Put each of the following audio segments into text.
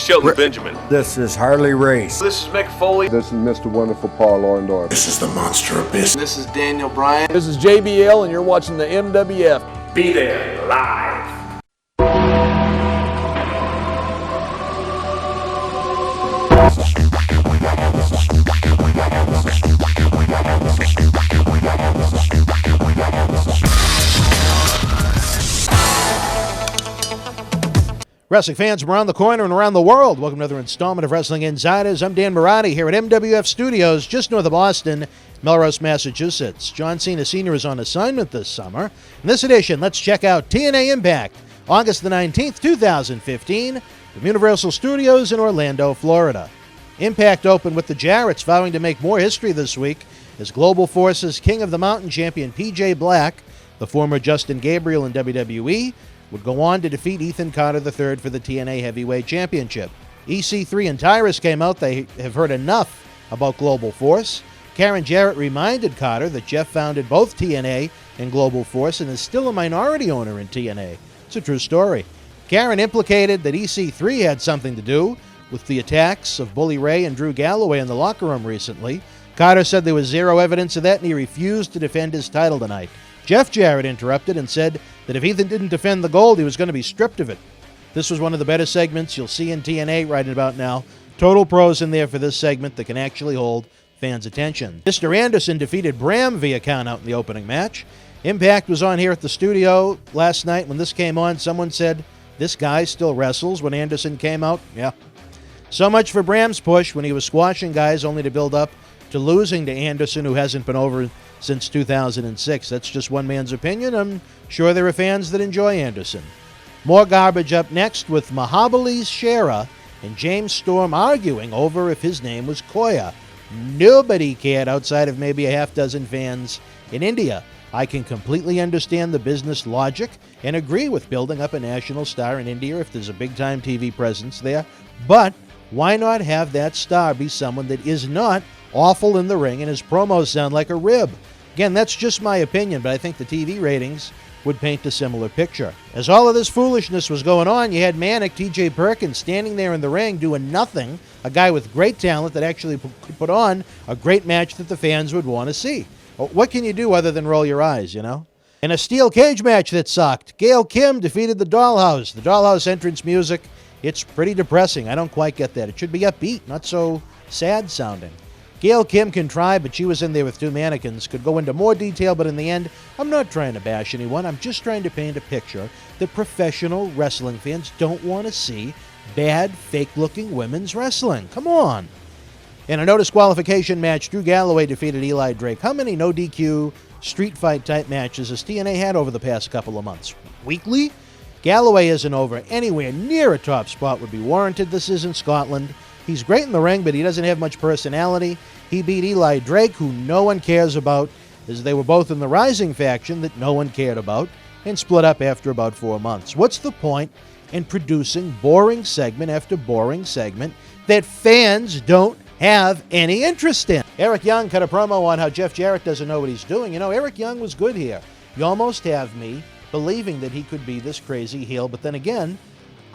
Shelton Benjamin. This is Harley Race. This is Mick Foley. This is Mr. Wonderful Paul Orndorff. This is the Monster Abyss. This is Daniel Bryan. This is JBL, and you're watching the MWF. Be there live. Wrestling fans from around the corner and around the world, welcome to another installment of Wrestling Insiders. I'm Dan Marotti here at MWF Studios, just north of Boston, Melrose, Massachusetts. John Cena Sr. is on assignment this summer. In this edition, let's check out TNA Impact, August the 19th, 2015, from Universal Studios in Orlando, Florida. Impact opened with the Jarretts vowing to make more history this week as Global Force's King of the Mountain champion PJ Black, the former Justin Gabriel in WWE, would go on to defeat Ethan Carter III for the TNA Heavyweight Championship. EC3 and Tyrus came out. They have heard enough about Global Force. Karen Jarrett reminded Carter that Jeff founded both TNA and Global Force and is still a minority owner in TNA. It's a true story. Karen implicated that EC3 had something to do with the attacks of Bully Ray and Drew Galloway in the locker room recently. Carter said there was zero evidence of that and he refused to defend his title tonight. Jeff Jarrett interrupted and said that if Ethan didn't defend the gold, he was going to be stripped of it. This was one of the better segments you'll see in TNA right about now. Total pros in there for this segment that can actually hold fans' attention. Mr. Anderson defeated Bram via countout in the opening match. Impact was on here at the studio last night. When this came on, someone said, "This guy still wrestles," when Anderson came out. Yeah. So much for Bram's push when he was squashing guys only to build up to losing to Anderson, who hasn't been over since 2006. That's just one man's opinion. I'm sure there are fans that enjoy Anderson. More garbage up next with Mahabali Shera and James Storm arguing over if his name was Koya. Nobody cared outside of maybe a half dozen fans in India. I can completely understand the business logic and agree with building up a national star in India if there's a big-time TV presence there. But why not have that star be someone that is not awful in the ring and his promos sound like a rib? Again, that's just my opinion, but I think the TV ratings would paint a similar picture. As all of this foolishness was going on, you had Manic TJ Perkins standing there in the ring doing nothing, a guy with great talent that actually could put on a great match that the fans would want to see. What can you do other than roll your eyes, you know? In a steel cage match that sucked, Gail Kim defeated the Dollhouse. The Dollhouse entrance music, it's pretty depressing. I don't quite get that. It should be upbeat, not so sad sounding. Gail Kim can try, but she was in there with two mannequins. Could go into more detail, but in the end, I'm not trying to bash anyone. I'm just trying to paint a picture that professional wrestling fans don't want to see bad, fake-looking women's wrestling. Come on. In a no disqualification match, Drew Galloway defeated Eli Drake. How many no DQ street fight type matches has TNA had over the past couple of months? Weekly? Galloway isn't over anywhere near a top spot would be warranted. This isn't Scotland. He's great in the ring, but he doesn't have much personality. He beat Eli Drake, who no one cares about, as they were both in the Rising faction that no one cared about, and split up after about 4 months. What's the point in producing boring segment after boring segment that fans don't have any interest in? Eric Young cut a promo on how Jeff Jarrett doesn't know what he's doing. You know, Eric Young was good here. You almost have me believing that he could be this crazy heel, but then again,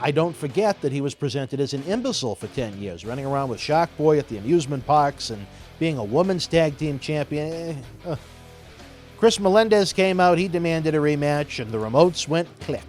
I don't forget that he was presented as an imbecile for 10 years, running around with Shark Boy at the amusement parks and being a women's tag team champion. Chris Melendez came out, he demanded a rematch, and the remotes went click.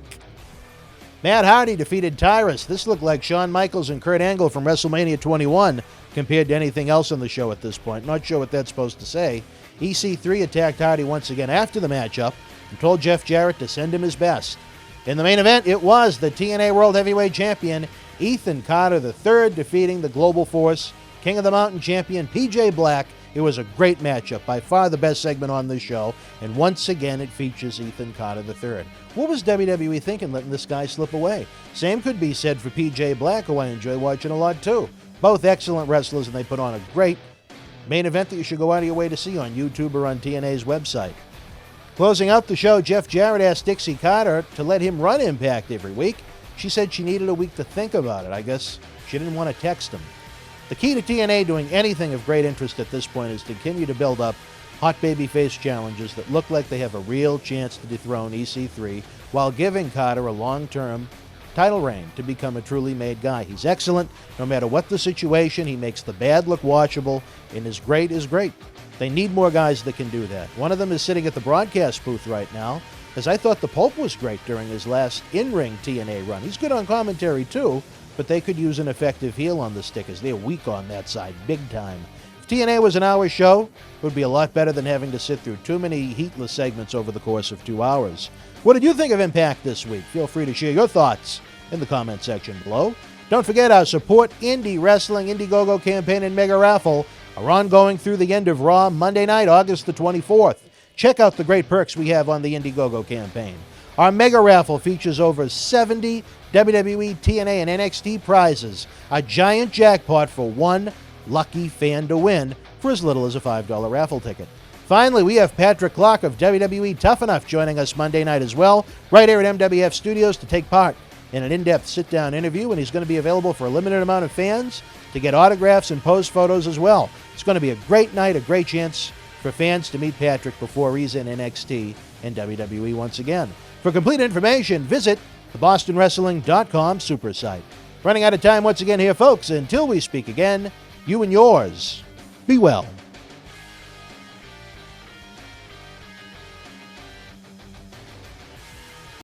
Matt Hardy defeated Tyrus. This looked like Shawn Michaels and Kurt Angle from WrestleMania 21 compared to anything else on the show at this point. Not sure what that's supposed to say. EC3 attacked Hardy once again after the matchup and told Jeff Jarrett to send him his best. In the main event, it was the TNA World Heavyweight Champion, Ethan Carter III, defeating the Global Force King of the Mountain champion, PJ Black. It was a great matchup, by far the best segment on this show, and once again it features Ethan Carter III. What was WWE thinking letting this guy slip away? Same could be said for PJ Black, who I enjoy watching a lot too. Both excellent wrestlers, and they put on a great main event that you should go out of your way to see on YouTube or on TNA's website. Closing out the show, Jeff Jarrett asked Dixie Carter to let him run Impact every week. She said she needed a week to think about it. I guess she didn't want to text him. The key to TNA doing anything of great interest at this point is to continue to build up hot babyface challenges that look like they have a real chance to dethrone EC3 while giving Carter a long-term title reign to become a truly made guy. He's excellent. No matter what the situation, he makes the bad look watchable, and his great is great. They need more guys that can do that. One of them is sitting at the broadcast booth right now, as I thought the Pope was great during his last in-ring TNA run. He's good on commentary too, but they could use an effective heel on the stick, as they're weak on that side, big time. If TNA was an hour show, it would be a lot better than having to sit through too many heatless segments over the course of 2 hours. What did you think of Impact this week? Feel free to share your thoughts in the comment section below. Don't forget our Support Indie Wrestling Indiegogo campaign and Mega Raffle are ongoing through the end of Raw Monday night, August the 24th. Check out the great perks we have on the Indiegogo campaign. Our Mega Raffle features over 70 WWE, TNA, and NXT prizes, a giant jackpot for one lucky fan to win for as little as a $5 raffle ticket. Finally, we have Patrick Clark of WWE Tough Enough joining us Monday night as well, right here at MWF Studios to take part in an in-depth sit-down interview, and he's going to be available for a limited amount of fans to get autographs and pose photos as well. It's going to be a great night, a great chance for fans to meet Patrick before he's in NXT and WWE once again. For complete information, visit the BostonWrestling.com super site. Running out of time once again here, folks. Until we speak again, you and yours, be well.